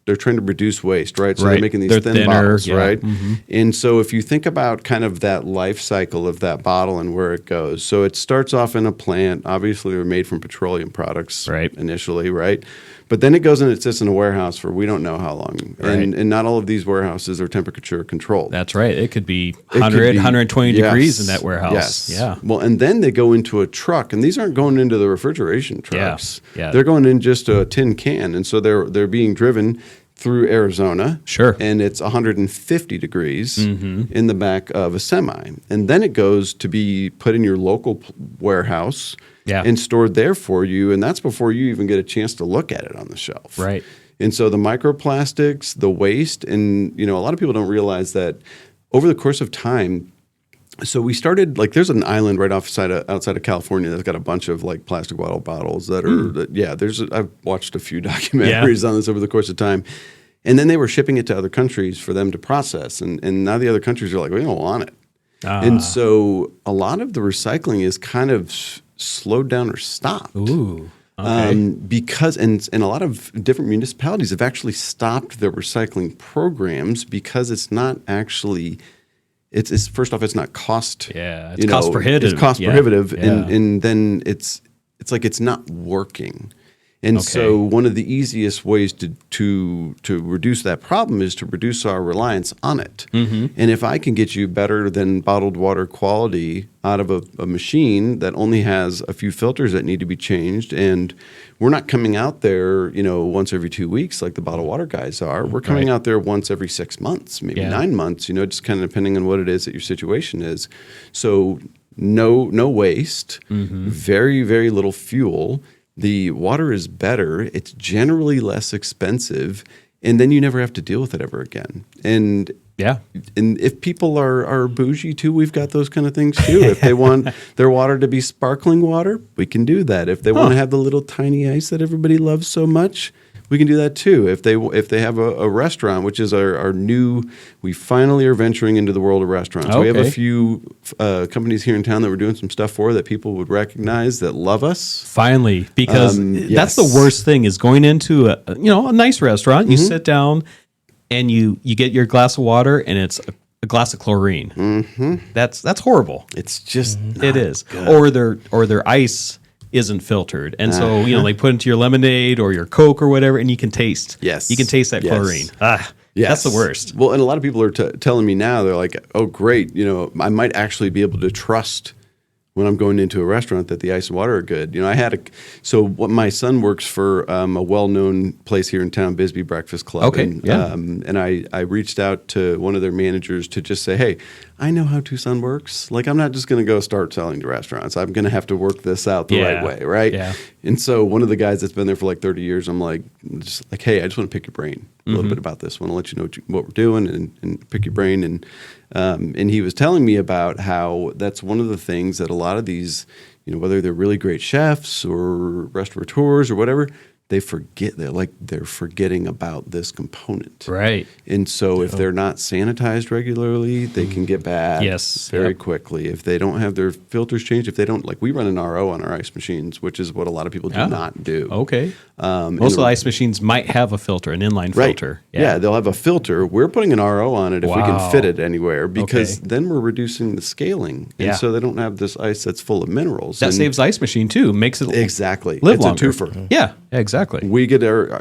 they're trying to reduce waste, right? So Right. they're making these They're thin thinner, bottles, yeah. right? And so if you think about kind of that life cycle of that bottle and where it goes, so it starts off in a plant. Obviously, they're made from petroleum products Right. initially, right? But then it goes and it sits in a warehouse for we don't know how long. Right. And not all of these warehouses are temperature controlled. That's right. It could be It 100, could be- 120 yes, degrees in that warehouse. Yes. Yeah. Well, and then they go into a truck, and these aren't going into the refrigeration trucks. Yeah. They're going in just a tin can, and so they're being driven through Arizona. Sure. And it's 150 degrees in the back of a semi, and then it goes to be put in your local warehouse. Yeah. And stored there for you, and that's before you even get a chance to look at it on the shelf. Right. And so the microplastics, the waste, and a lot of people don't realize that over the course of time. So we started there's an island right outside of California that's got a bunch of plastic water bottles that are I've watched a few documentaries on this over the course of time. And then they were shipping it to other countries for them to process, and now the other countries are like, we don't want it. And so a lot of the recycling is kind of slowed down or stopped. Ooh. Okay. Because and a lot of different municipalities have actually stopped their recycling programs because it's not actually it's first off, it's not cost. Yeah, it's cost prohibitive. It's cost Yeah. prohibitive, Yeah. and then it's it's not working. And Okay. so one of the easiest ways to reduce that problem is to reduce our reliance on it. Mm-hmm. And if I can get you better than bottled water quality out of a machine that only has a few filters that need to be changed, and we're not coming out there, once every 2 weeks like the bottled water guys are. We're coming Right. out there once every 6 months, maybe Yeah. 9 months, just kind of depending on what it is that your situation is. So no waste, very, very little fuel. The water is better. It's generally less expensive, and then you never have to deal with it ever again. And Yeah. and if people are bougie too, we've got those kind of things too. If they want their water to be sparkling water, we can do that. If they want to have the little tiny ice that everybody loves so much, we can do that too. If they have a restaurant, which is our new, we finally are venturing into the world of restaurants. We have a Okay. few companies here in town that we're doing some stuff for that people would recognize that love us. Finally, because that's yes. the worst thing is going into a nice restaurant. You sit down and you get your glass of water and it's a glass of chlorine. Mm-hmm. That's horrible. It's just It is. Or their ice isn't filtered, and so they put into your lemonade or your Coke or whatever, and you can taste. Yes. you can taste that Yes. chlorine. That's Yes. the worst. Well, and a lot of people are telling me now, they're like, oh, great. I might actually be able to trust when I'm going into a restaurant that the ice and water are good. My son works for a well-known place here in town, Bisbee Breakfast Club. Okay, And, yeah. and I reached out to one of their managers to just say, hey, I know how Tucson works. I'm not just going to go start selling to restaurants. I'm going to have to work this out the right way, right? Yeah. And so one of the guys that's been there for 30 years, I'm just like, hey, I just want to pick your brain a little bit about this. Want to let you know what we're doing and pick your brain. And he was telling me about how that's one of the things that a lot of these, whether they're really great chefs or restaurateurs or whatever, they forget. They're forgetting about this component. Right. And so if they're not sanitized regularly, they can get bad Yes. very Yep. quickly. If they don't have their filters changed, if they don't, we run an RO on our ice machines, which is what a lot of people do not do. Okay. And Most of the ice machines might have a filter, an inline Right. filter. Yeah. They'll have a filter. We're putting an RO on it if we Wow. can fit it anywhere because Okay. then we're reducing the scaling. And Yeah. so they don't have this ice that's full of minerals. That And saves the ice machine too. Makes it Exactly. live It's longer. a twofer. Yeah. exactly.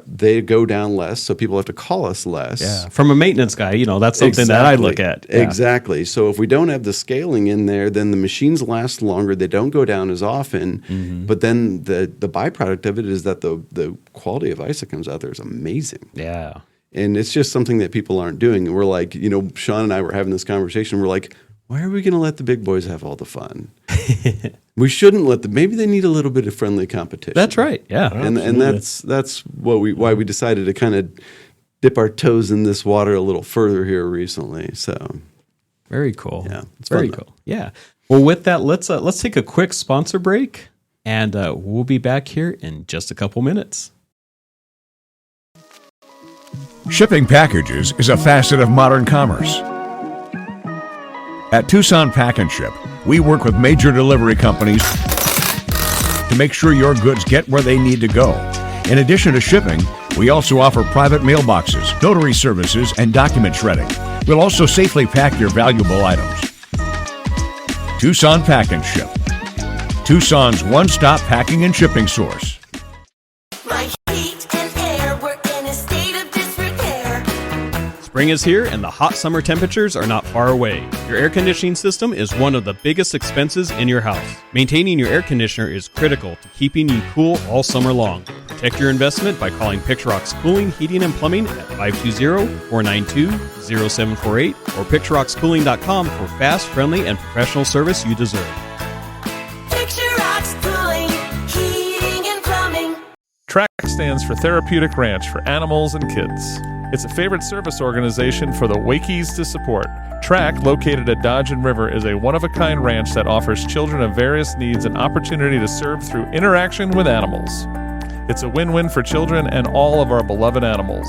They go down less, so people have to call us less. Yeah, from a maintenance guy, that's something that I look at. Yeah. Exactly. So if we don't have the scaling in there, then the machines last longer. They don't go down as often. Mm-hmm. But then the byproduct of it is that the quality of ice that comes out there is amazing. Yeah. And it's just something that people aren't doing. And we're like, Sean and I were having this conversation. We're like, why are we going to let the big boys have all the fun? We shouldn't let them. Maybe they need a little bit of friendly competition. That's right. Yeah. And that's why we decided to kind of dip our toes in this water a little further here recently. So very cool. Yeah, it's very fun, cool. Yeah. Well, with that, let's take a quick sponsor break, and we'll be back here in just a couple minutes. Shipping packages is a facet of modern commerce. At Tucson Pack and Ship, we work with major delivery companies to make sure your goods get where they need to go. In addition to shipping, we also offer private mailboxes, notary services, and document shredding. We'll also safely pack your valuable items. Tucson Pack and Ship, Tucson's one-stop packing and shipping source. My heat and air were in a state of disrepair. Spring is here and the hot summer temperatures are not far away. Your air conditioning system is one of the biggest expenses in your house. Maintaining your air conditioner is critical to keeping you cool all summer long. Protect your investment by calling Picturox Cooling, Heating, and Plumbing at 520-492-0748 or picturoxcooling.com for fast, friendly, and professional service you deserve. Picture Rocks Cooling, Heating, and Plumbing. TRAC stands for Therapeutic Ranch for Animals and Kids. It's a favorite service organization for the Wakies to support. TRAC, located at Dodge and River, is a one-of-a-kind ranch that offers children of various needs an opportunity to serve through interaction with animals. It's a win-win for children and all of our beloved animals.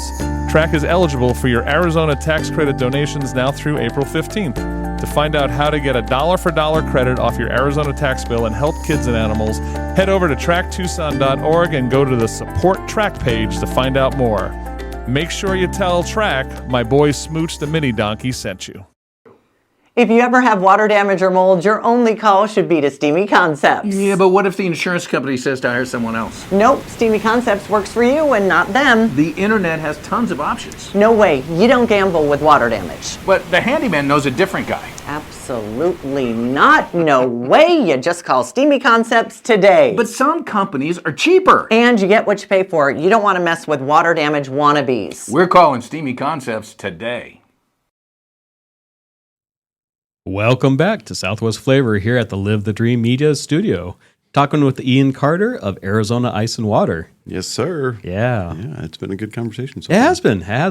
TRAC is eligible for your Arizona tax credit donations now through April 15th. To find out how to get a dollar-for-dollar credit off your Arizona tax bill and help kids and animals, head over to TRACTucson.org and go to the Support TRAC page to find out more. Make sure you tell TRAC my boy Smooch the Mini Donkey sent you. If you ever have water damage or mold, your only call should be to Steamy Concepts. Yeah, but what if the insurance company says to hire someone else? Nope, Steamy Concepts works for you and not them. The internet has tons of options. No way, you don't gamble with water damage. But the handyman knows a different guy. Absolutely not. No way, you just call Steamy Concepts today. But some companies are cheaper. And you get what you pay for. You don't want to mess with water damage wannabes. We're calling Steamy Concepts today. Welcome back to Southwest Flavor here at the Live the Dream Media Studio. Talking with Ian Carter of Arizona Ice and Water. Yes, sir. Yeah. Yeah, it's been a good conversation so It far. has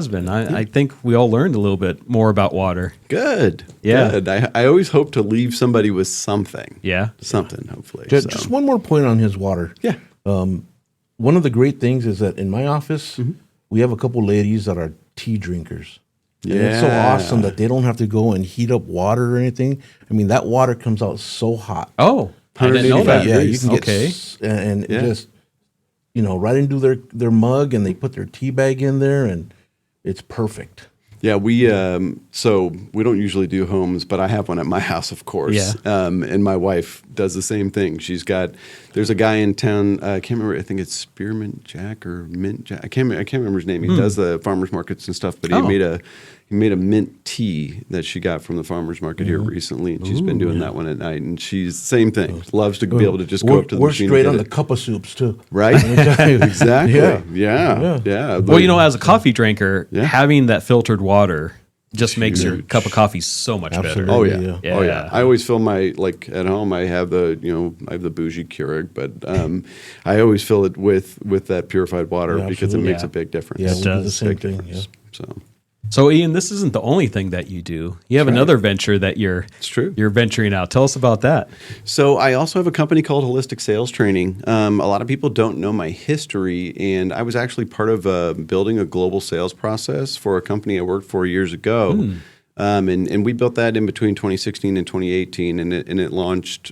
been. I think we all learned a little bit more about water. Good. Yeah. Good. I always hope to leave somebody with something. Yeah. Something, hopefully. Just one more point on his water. Yeah. One of the great things is that in my office, we have a couple ladies that are tea drinkers. And it's so Yeah. awesome that they don't have to go and heat up water or anything. I mean, that water comes out so hot. Oh, I didn't know that. Yeah, you can get Okay. and Yeah. just right into their mug, and they put their tea bag in there, and it's perfect. Yeah, so we don't usually do homes, but I have one at my house, of course. Yeah. And my wife does the same thing. There's a guy in town. I can't remember. I think it's Spearmint Jack or Mint Jack. I can't remember his name. He does the farmers markets and stuff. But he made a mint tea that she got from the farmers market here recently, and she's been doing that one at night. And she's same thing. Loves to be able to just go up to the We're machine. straight and on get the it. cup of soups too. Right? Exactly. Yeah. Well, as a coffee drinker, Yeah. having that filtered water just makes your cup of coffee so much better. Absolutely. Oh yeah. Yeah. Oh yeah. I always fill my at home. I have the bougie Keurig, but I always fill it with that purified water Yeah, because it makes absolutely. a big difference. Yeah, we do the does. same Big thing. difference. Yeah. So So, Ian, this isn't the only thing that you do. You have another venture that you're true. You're venturing out. Tell us about that. So I also have a company called Holistic Sales Training. A lot of people don't know my history, and I was actually part of building a global sales process for a company I worked for years ago. And we built that in between 2016 and 2018, and it launched,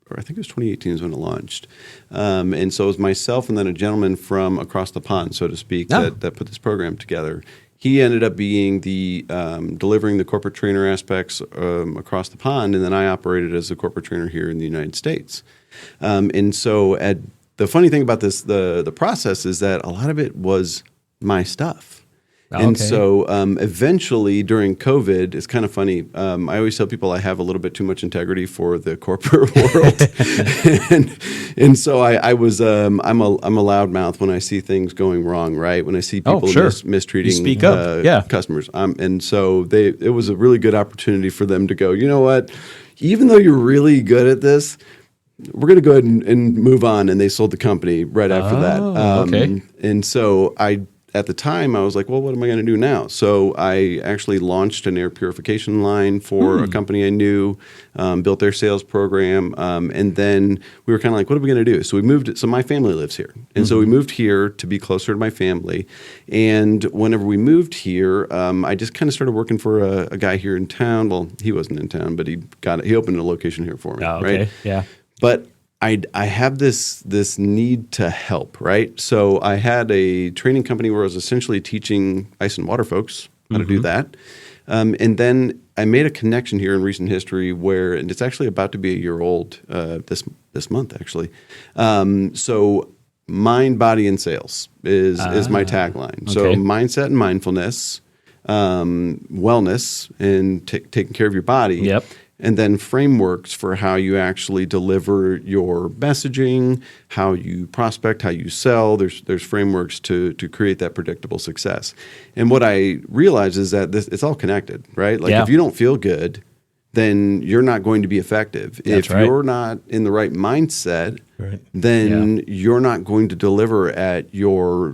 or I think it was 2018 is when it launched. And so it was myself and then a gentleman from across the pond, so to speak, that put this program together. He ended up being the delivering the corporate trainer aspects across the pond, and then I operated as a corporate trainer here in the United States. And so the funny thing about this, the process is that a lot of it was my stuff. Okay. And so eventually during COVID, it's kind of funny. I always tell people I have a little bit too much integrity for the corporate world. and so I'm a loudmouth when I see things going wrong, right? When I see people mistreating you speak up. customers. And so it was a really good opportunity for them to go, you know what? Even though you're really good at this, we're going to go ahead and move on. And they sold the company right after that. Okay. And so at the time, I was like, well, what am I going to do now? So I actually launched an air purification line for a company I knew, built their sales program. And then we were kind of like, what are we going to do? So we moved. So my family lives here. And so we moved here to be closer to my family. And whenever we moved here, I just kind of started working for a guy here in town. Well, he wasn't in town, but he opened a location here for me. Oh, okay. Right? Yeah. But I have this need to help, right? So I had a training company where I was essentially teaching ice and water folks how to do that. And then I made a connection here in recent history and it's actually about to be a year old this month, actually. So mind, body, and sales is my tagline. So mindset and mindfulness, wellness, and taking care of your body. Yep. And then frameworks for how you actually deliver your messaging, how you prospect, how you sell. There's frameworks to create that predictable success. And what I realize is that it's all connected, right? Like if you don't feel good, then you're not going to be effective. That's if right. you're not in the right mindset, then you're not going to deliver at your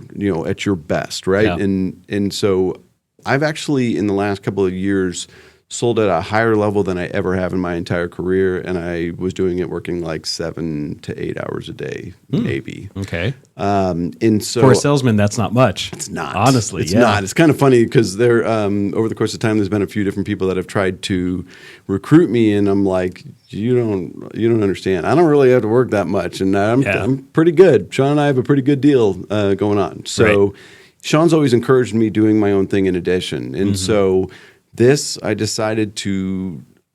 best, right? Yeah. And so I've actually in the last couple of years sold at a higher level than I ever have in my entire career, and I was doing it working like 7 to 8 hours a day, maybe. Okay. And so For a salesman, that's not much. it's not. Honestly, it's not. It's kind of funny because there, over the course of time, there's been a few different people that have tried to recruit me, and I'm like, you don't understand. I don't really have to work that much, and I'm pretty good. Sean and I have a pretty good deal going on. So Sean's always encouraged me doing my own thing in addition, and so. I decided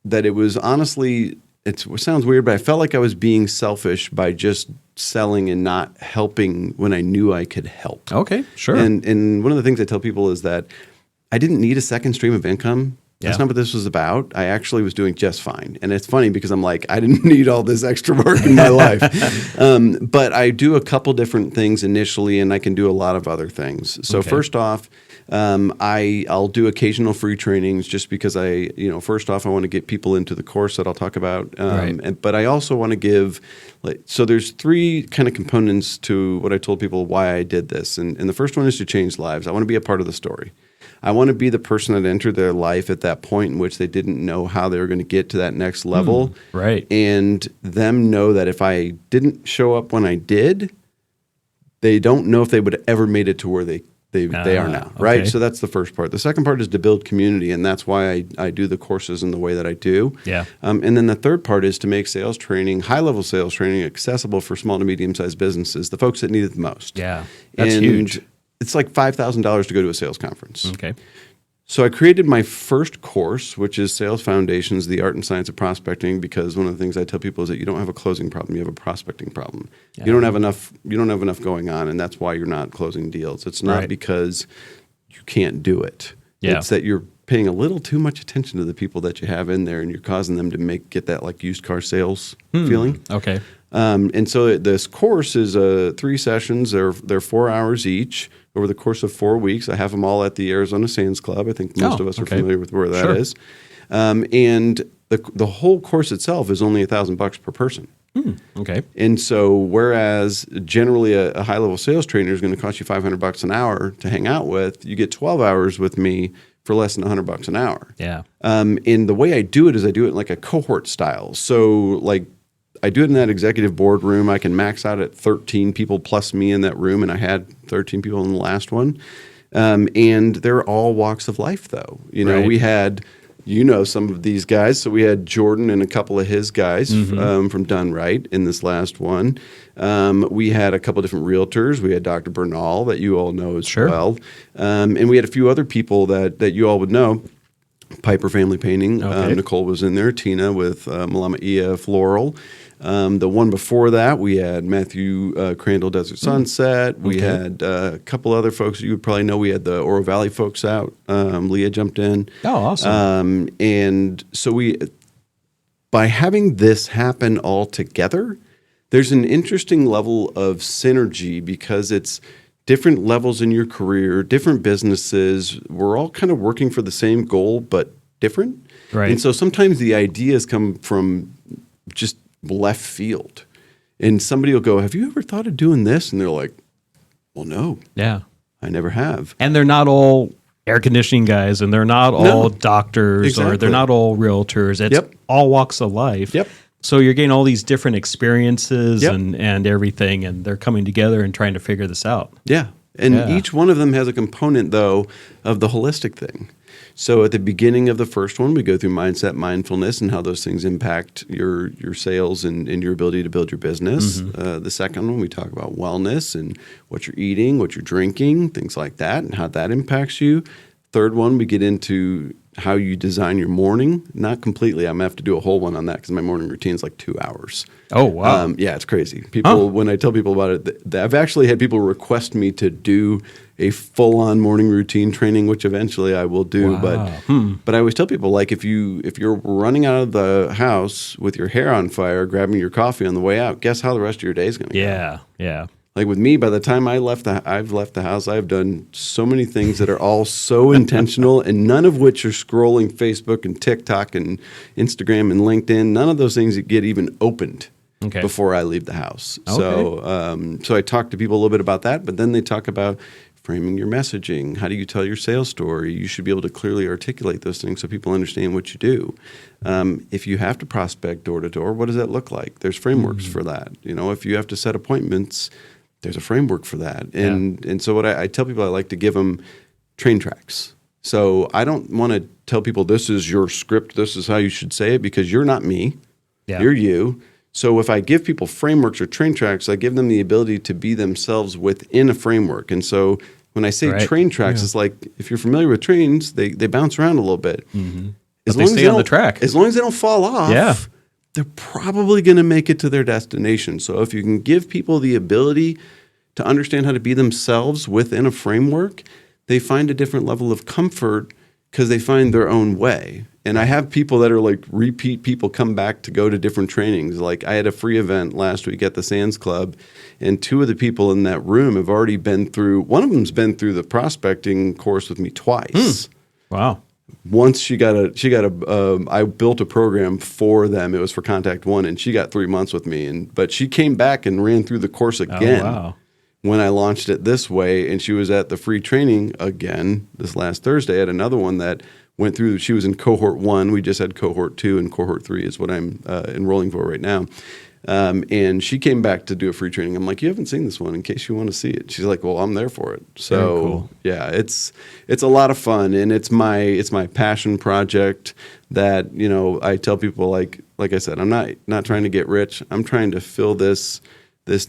that it was honestly, it sounds weird, but I felt like I was being selfish by just selling and not helping when I knew I could help. Okay, sure. And one of the things I tell people is that I didn't need a second stream of income. That's not what this was about. I actually was doing just fine. And it's funny because I'm like, I didn't need all this extra work in my life. But I do a couple different things initially, and I can do a lot of other things. So first off, I'll do occasional free trainings just because first off, I want to get people into the course that I'll talk about. But I also want to give, so there's 3 kind of components to what I told people why I did this. And the first one is to change lives. I want to be a part of the story. I want to be the person that entered their life at that point in which they didn't know how they were going to get to that next level. Right. And them know that if I didn't show up when I did, they don't know if they would have ever made it to where they are now, right? Okay. So that's the first part. The second part is to build community, and that's why I do the courses in the way that I do. Yeah. And then the third part is to make sales training, high-level sales training, accessible for small to medium-sized businesses, the folks that need it the most. Yeah, that's and huge. It's like $5,000 to go to a sales conference. Okay. So I created my first course, which is Sales Foundations, the Art and Science of Prospecting, because one of the things I tell people is that you don't have a closing problem, you have a prospecting problem. Yeah. You don't have enough going on, and that's why you're not closing deals. It's not because you can't do it. Yeah. It's that you're paying a little too much attention to the people that you have in there, and you're causing them to get that like used car sales feeling. Okay. And so this course is 3 sessions. They're 4 hours each over the course of 4 weeks. I have them all at the Arizona Sands Club. I think most of us are familiar with where that is. And the whole course itself is only $1,000 per person. Okay. And so whereas generally a high-level sales trainer is going to cost you $500 an hour to hang out with, you get 12 hours with me for less than $100 an hour. Yeah. And the way I do it is I do it like a cohort style. So like I do it in that executive boardroom. I can max out at 13 people plus me in that room, and I had 13 people in the last one. And they're all walks of life, though. We had, some of these guys. So we had Jordan and a couple of his guys from Done Right in this last one. We had a couple different realtors. We had Dr. Bernal that you all know as well. And we had a few other people that you all would know. Piper Family Painting. Okay. Nicole was in there. Tina with Malama Ia Floral. The one before that, we had Matthew Crandall Desert Sunset. We had a couple other folks you would probably know. We had the Oro Valley folks out. Leah jumped in. Oh, awesome. And so by having this happen all together, there's an interesting level of synergy because it's different levels in your career, different businesses. We're all kind of working for the same goal, but different. Right. And so sometimes the ideas come from just left field. And somebody will go, have you ever thought of doing this? And they're like, well, no, Yeah. I never have. And they're not all air conditioning guys, and they're not all doctors, or Exactly. they're not all realtors. It's Yep. all walks of life. Yep. So you're getting all these different experiences Yep. and everything, and they're coming together and trying to figure this out. Yeah. And Yeah. each one of them has a component, though, of the holistic thing. So at the beginning of the first one, we go through mindset, mindfulness, and how those things impact your sales and your ability to build your business. The second one, we talk about wellness and what you're eating, what you're drinking, things like that, and how that impacts you. Third one, we get into how you design your morning. Not completely. I'm going to have to do a whole one on that because my morning routine is like 2 hours. Oh, wow. Yeah, it's crazy. People, when I tell people about it, I've actually had people request me to do a full-on morning routine training, which eventually I will do. Wow. But I always tell people, like, if you're running out of the house with your hair on fire, grabbing your coffee on the way out, guess how the rest of your day is going to go? Yeah. Yeah. Like with me, by the time I've left the house, I've done so many things that are all so intentional, and none of which are scrolling Facebook and TikTok and Instagram and LinkedIn. None of those things that get even opened before I leave the house. Okay. So I talk to people a little bit about that, but then they talk about framing your messaging. How do you tell your sales story? You should be able to clearly articulate those things so people understand what you do. If you have to prospect door to door, what does that look like? There's frameworks for that. You know, if you have to set appointments, there's a framework for that. And so what I tell people, I like to give them train tracks. So I don't want to tell people this is your script, this is how you should say it, because you're not me. Yeah. You're you. So if I give people frameworks or train tracks, I give them the ability to be themselves within a framework. And so when I say train tracks, it's like if you're familiar with trains, they bounce around a little bit. But they stay on the track. As long as they don't fall off, they're probably going to make it to their destination. So if you can give people the ability to understand how to be themselves within a framework, they find a different level of comfort because they find their own way. And I have people that are like repeat people come back to go to different trainings. Like I had a free event last week at the Sands Club, and 2 of the people in that room have already been through, one of them's been through the prospecting course with me twice. Wow. Once I built a program for them. It was for Contact One, and she got 3 months with me. But she came back and ran through the course again. Oh, wow. When I launched it this way, and she was at the free training again this last Thursday at another one that went through. She was in cohort 1. We just had cohort 2, and cohort 3 is what I'm enrolling for right now. And she came back to do a free training. I'm like, you haven't seen this one in case you want to see it. She's like, well, I'm there for it. So very cool. Yeah, it's a lot of fun, and it's my passion project that, you know, I tell people, like I said, I'm not trying to get rich. I'm trying to fill this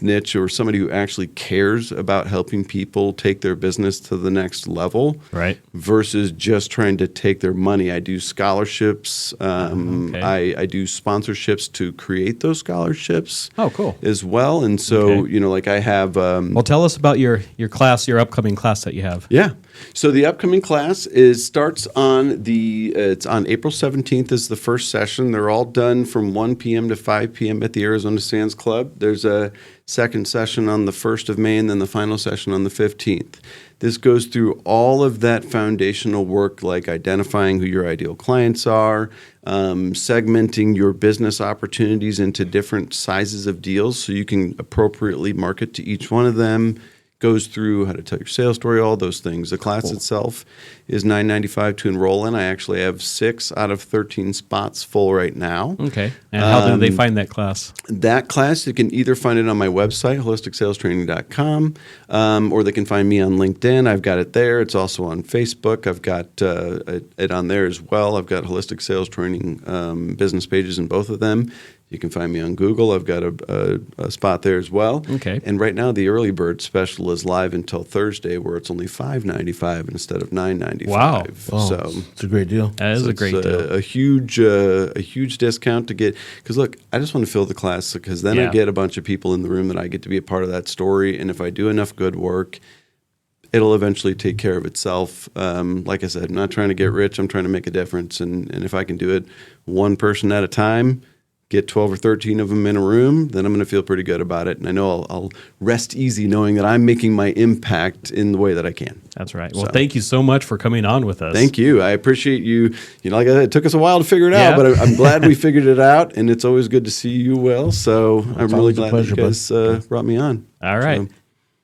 niche, or somebody who actually cares about helping people take their business to the next level, Right. versus just trying to take their money. I do scholarships. Okay. I do sponsorships to create those scholarships. Oh, cool. As well. And so, Okay. you know, like I have. Well, tell us about your class, your upcoming class that you have. Yeah. So the upcoming class starts on it's on April 17th is the first session. They're all done from 1 p.m. to 5 p.m. at the Arizona Sands Club. There's a second session on the 1st of May, and then the final session on the 15th. This goes through all of that foundational work, like identifying who your ideal clients are, segmenting your business opportunities into different sizes of deals so you can appropriately market to each one of them. Goes through how to tell your sales story, all those things. The class itself is $9.95 to enroll in. I actually have 6 out of 13 spots full right now. Okay. And how do they find that class? That class, you can either find it on my website, holisticsalestraining.com, or they can find me on LinkedIn. I've got it there. It's also on Facebook. I've got it on there as well. I've got Holistic Sales Training business pages in both of them. You can find me on Google. I've got a spot there as well. Okay. And right now, the early bird special is live until Thursday, where it's only $5.95 instead of $9.95. Wow. Oh, So it's a great deal. That is a great it's deal. a huge discount to get. Because look, I just want to fill the class because then Yeah. I get a bunch of people in the room that I get to be a part of that story. And if I do enough good work, it'll eventually take care of itself. Like I said, I'm not trying to get rich. I'm trying to make a difference. And if I can do it one person at a time, get 12 or 13 of them in a room, then I'm going to feel pretty good about it. And I know I'll rest easy knowing that I'm making my impact in the way that I can. That's right. Well, So. thank you so much for coming on with us. Thank you. I appreciate you. You know, like I said, it took us a while to figure it Yeah. out, but I'm glad we figured it out. And it's always good to see you, Will. So I'm really always a glad pleasure, that you guys brought me on. All right. So.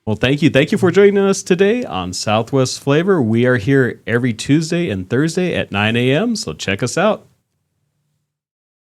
Well, thank you. Thank you for joining us today on Southwest Flavor. We are here every Tuesday and Thursday at 9 a.m., so check us out.